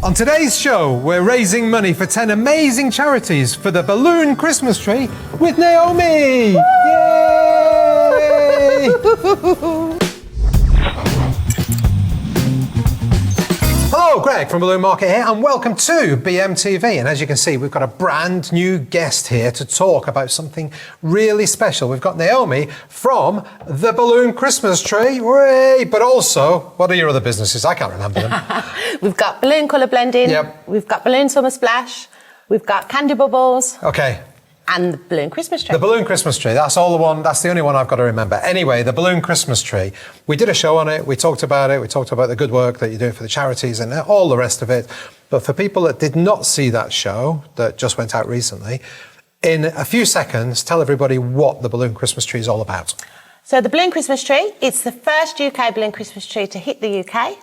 On today's show, we're raising money for 10 amazing charities for the balloon Christmas tree with Naomi! Yay! Hello, Greg from Balloon Market here, and welcome to BMTV. And as you can see, we've got a brand new guest here to talk about something really special. We've got Naomi from the Balloon Christmas Tree, hooray! But also, what are your other businesses? I can't remember them. We've got balloon colour blending. Yep. We've got balloon summer splash. We've got candy bubbles. Okay. And the balloon Christmas tree. The balloon Christmas tree, that's the only one I've got to remember. Anyway, the balloon Christmas tree, we did a show on it, we talked about the good work that you're doing for the charities and all the rest of it. But for people that did not see that show, that just went out recently, in a few seconds, tell everybody what the balloon Christmas tree is all about. So the balloon Christmas tree, it's the first UK balloon Christmas tree to hit the UK.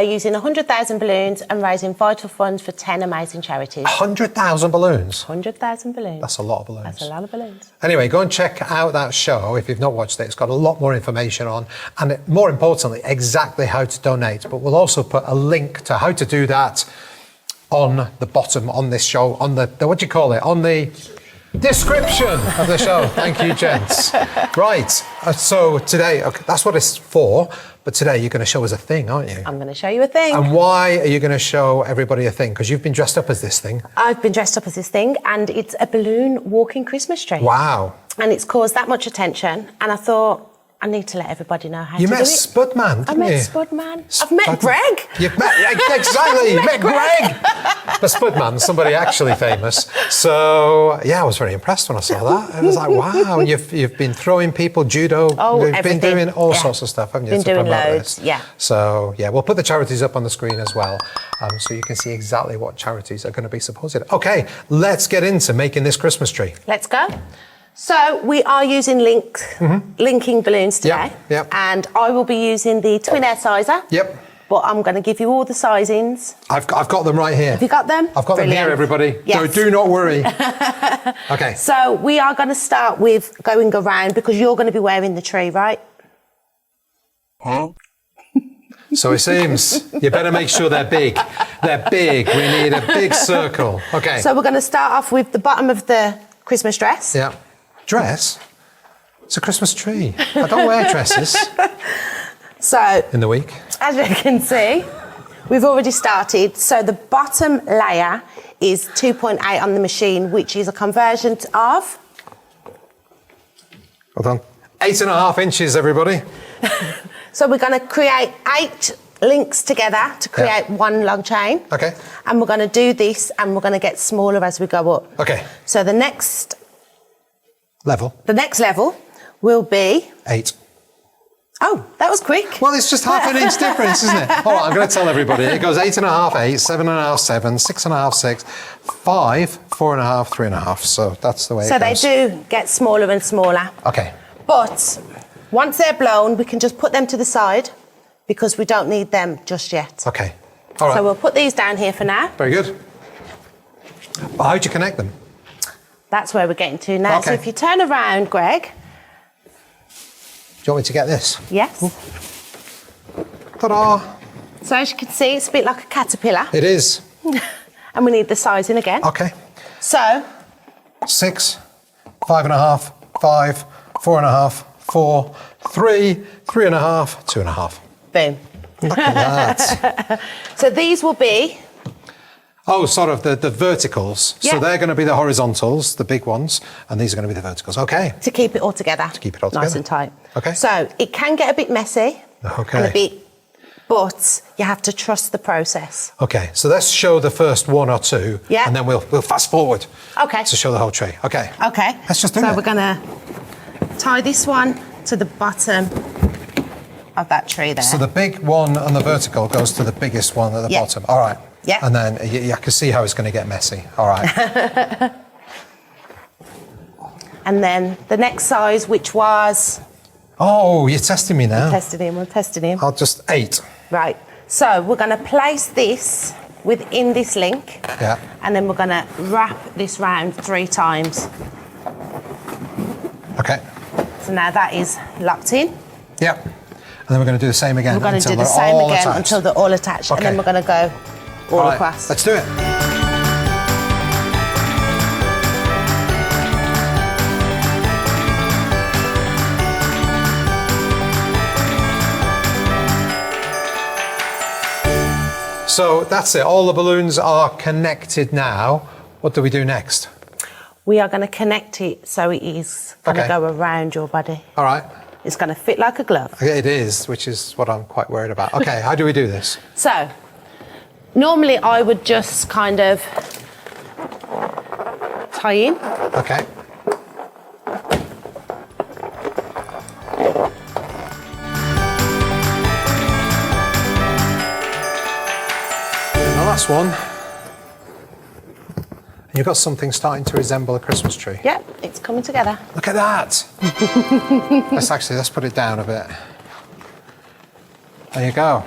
Using 100,000 balloons and raising vital funds for 10 amazing charities. 100,000 balloons? 100,000 balloons. That's a lot of balloons. That's a lot of balloons. Anyway, go and check out that show if you've not watched it. It's got a lot more information on, and more importantly, exactly how to donate. But we'll also put a link to how to do that on the bottom on this show, on the what do you call it? On the description of the show. Thank you, gents. Right, so today, okay, that's what it's for. But today you're going to show us a thing, aren't you? I'm going to show you a thing. And why are you going to show everybody a thing? Because you've been dressed up as this thing. I've been dressed up as this thing, and it's a balloon walking Christmas tree. Wow. And it's caused that much attention, and I thought, I need to let everybody know how to do it. You met Spudman, didn't you? I met Spudman. I've met Greg. You've met, exactly, you met Greg. But Spudman, somebody actually famous. So, yeah, I was very impressed when I saw that. I was like, wow, you've been throwing people, judo. You've everything. Been doing all sorts of stuff, haven't you? Been doing loads, yeah. So, yeah, we'll put the charities up on the screen as well, so you can see exactly what charities are going to be supported. Okay, let's get into making this Christmas tree. Let's go. So we are using linking balloons today. Yep. And I will be using the twin air sizer. Yep. But I'm going to give you all the sizings. I've got them right here. Have you got them? I've got them here, everybody. Yes. So do not worry. Okay. So we are going to start with going around because you're going to be wearing the tree, right? Huh? So it seems you better make sure they're big. They're big. We need a big circle. Okay. So we're going to start off with the bottom of the Christmas dress. Yeah. Dress? It's a Christmas tree. I don't wear dresses. So in the week. As you can see, we've already started. So the bottom layer is 2.8 on the machine, which is a conversion of... Hold on. 8.5 inches, everybody. So we're going to create 8 links together to create one long chain. Okay. And we're going to do this, and we're going to get smaller as we go up. Okay. So the next level will be 8. Oh, that was quick. Well, it's just half an inch difference, isn't it? All right, I'm going to tell everybody. It goes 8.5, 8, 7.5, 7, 6.5, 6, 5, 4.5, 3.5. So that's the way it goes. So they do get smaller and smaller. Okay. But once they're blown, we can just put them to the side because we don't need them just yet. Okay. All right. So we'll put these down here for now. Very good. But how do you connect them? That's where we're getting to now. Okay. So if you turn around, Greg. Do you want me to get this? Yes. Ooh. Ta-da! So as you can see, it's a bit like a caterpillar. It is. And we need the sizing again. Okay. So. 6, 5.5, 5, 4.5, 4, 3, 3.5, 2.5. Boom. Look at that. So these will be... Oh, sort of the verticals. Yeah. So they're going to be the horizontals, the big ones, and these are going to be the verticals. Okay. To keep it all together. To keep it all together. Nice and tight. Okay. So it can get a bit messy. Okay. And a bit, but you have to trust the process. Okay. So let's show the first 1 or 2. Yeah. And then we'll fast forward. Okay. To show the whole tree. Okay. Okay. Let's just do it. So we're going to tie this one to the bottom of that tree there. So the big one on the vertical goes to the biggest one at the bottom. All right. Yeah. And then I can see how it's going to get messy. All right. And then the next size, which was... Oh, you're testing me now. We're testing him. I'll just 8. Right. So we're going to place this within this link. Yeah. And then we're going to wrap this round 3 times. Okay. So now that is locked in. Yep. And then we're going to do the same again. We're going to do the same again until they're all attached. Okay. And then we're going to go all right, across. let's do it. So that's it. All the balloons are connected now. What do we do next? We are going to connect it so it is going to Okay. go around your body. All right. It's going to fit like a glove. It is, which is what I'm quite worried about. Okay, how do we do this? So, normally I would just kind of tie in. Okay. And the last one. And you've got something starting to resemble a Christmas tree. Yep, it's coming together. Look at that. let's put it down a bit. There you go.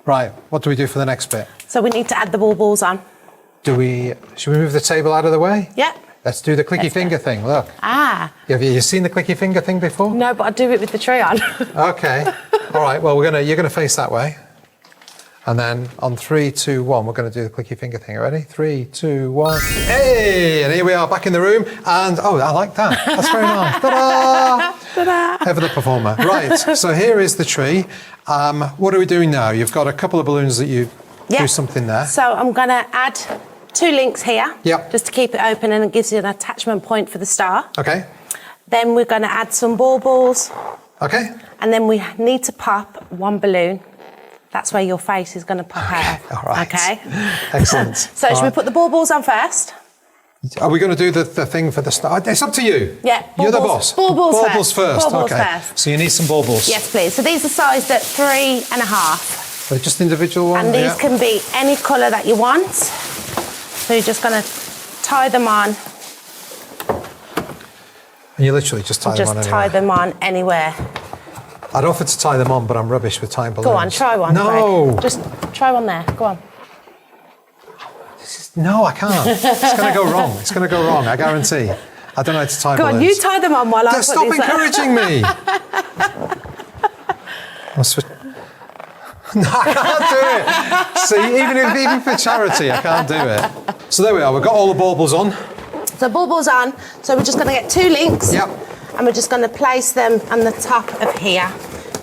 Right, what do we do for the next bit? So we need to add the baubles on. Should we move the table out of the way? Yep. Let's do the clicky Let's finger thing, look. Ah, Have you seen the clicky finger thing before? no, but I do it with the tree on. Okay. All right, well, you're gonna face that way. And then on 3, 2, 1, we're going to do the clicky finger thing. Ready? 3, 2, 1. Hey! And here we are back in the room. And, oh, I like that. That's very nice. Ta-da! Ta-da! Ever the performer. Right, so here is the tree. What are we doing now? You've got a couple of balloons that you do something there. So I'm going to add 2 links here. Yep. Just to keep it open, and it gives you an attachment point for the star. Okay. Then we're going to add some baubles. Okay. And then we need to pop 1 balloon. That's where your face is going to pop out. All right. Okay. Excellent. So should we put the baubles on first? Are we going to do the thing for the start? It's up to you. Yeah. You're the boss. Baubles first. Baubles okay. first. So you need some baubles. Yes, please. So these are sized at 3.5. They're just individual ones. And these can be any colour that you want. So you're just going to tie them on. And you literally just tie them on Just tie them on anywhere. I'd offer to tie them on, but I'm rubbish with tying balloons. Go on, try one. No. Greg. Just try one there. Go on. No, I can't. It's going to go wrong. It's going to go wrong, I guarantee. I don't know how to tie Go balloons. on, you tie them on while I put Stop these on. encouraging me. No, I can't do it. See, even for charity, I can't do it. So there we are. We've got all the baubles on. So baubles on. So we're just going to get 2 links. Yep. And we're just going to place them on the top of here.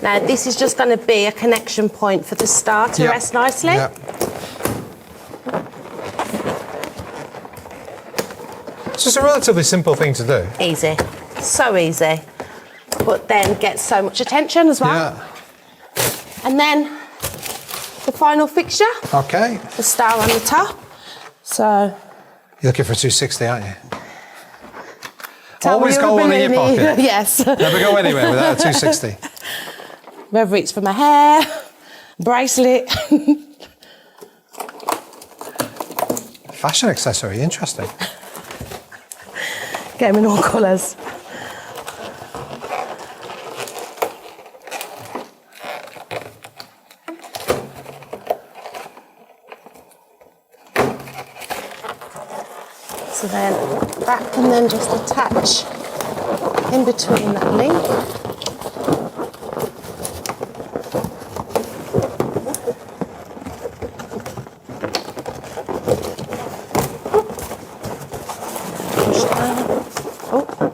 Now this is just going to be a connection point for the star to rest nicely. Yep. It's just a relatively simple thing to do. Easy. So easy. But then gets so much attention as well. Yeah. And then the final fixture, Okay. the star on the top. So You're looking for 260, aren't you? tell Always me got you're a one in your balloonie. pocket. Yes. Never go anywhere without a 260. Whether it's for my hair, bracelet. Fashion accessory, interesting. Get them in all colours. So then that can then just attach in between that link. Push down. Oh.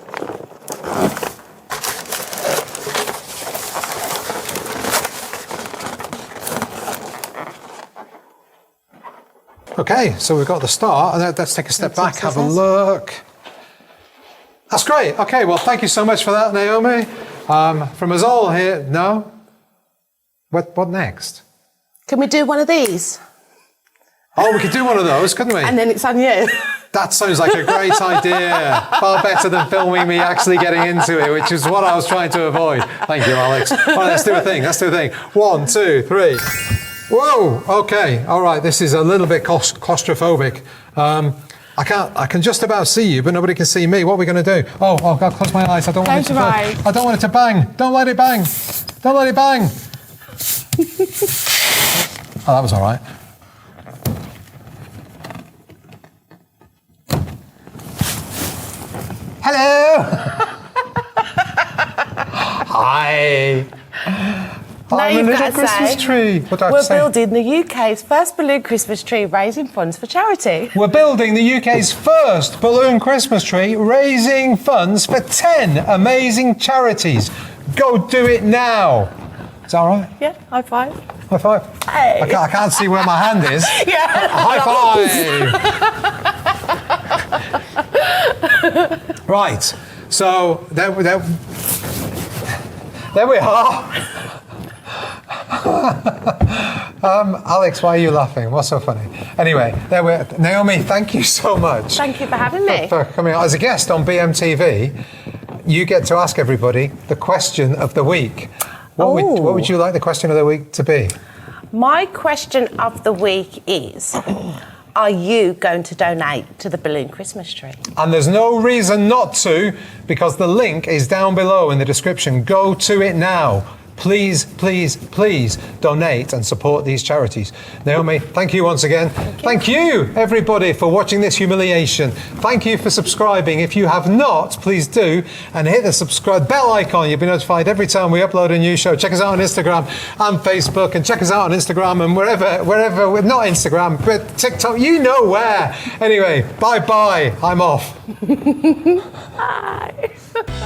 Okay, so we've got the start. Let's take a step back, have a exercise. look. That's great. Okay, well, thank you so much for that, Naomi. From us all here, no? What next? Can we do one of these? Oh, we could do one of those, couldn't we? And then it's on you. That sounds like a great idea. Far better than filming me actually getting into it, which is what I was trying to avoid. Thank you, Alex. All right, let's do a thing. 1, 2, 3. Whoa, okay. All right, this is a little bit claustrophobic. I can just about see you, but nobody can see me. What are we going to do? Oh, I've got to close my eyes. I don't want it to bang. I don't want it to bang. Don't let it bang. Don't let it bang. Oh, that was all right. Hello. Hi. Naomi, I'm a you've little got to Christmas say, tree. What do I have we're to say? building the UK's first balloon Christmas tree, raising funds for charity. We're building the UK's first balloon Christmas tree, raising funds for 10 amazing charities. Go do it now. Is that all right? Yeah, high five. High five. Hey. I can't see where my hand is. Yeah. High five. Right. So there we are. Alex, why are you laughing? What's so funny? Anyway, Naomi, thank you so much. Thank you for having me. For coming on. As a guest on BMTV, you get to ask everybody the question of the week. What would you like the question of the week to be? My question of the week is, are you going to donate to the balloon Christmas tree? And there's no reason not to, because the link is down below in the description. Go to it now. Please, please, please donate and support these charities. Naomi, thank you once again. Thank you, everybody, for watching this humiliation. Thank you for subscribing. If you have not, please do. And hit the subscribe bell icon. You'll be notified every time we upload a new show. Check us out on Instagram and Facebook. And check us out on Instagram and wherever, not Instagram, but TikTok. You know where. Anyway, bye-bye. I'm off. Bye.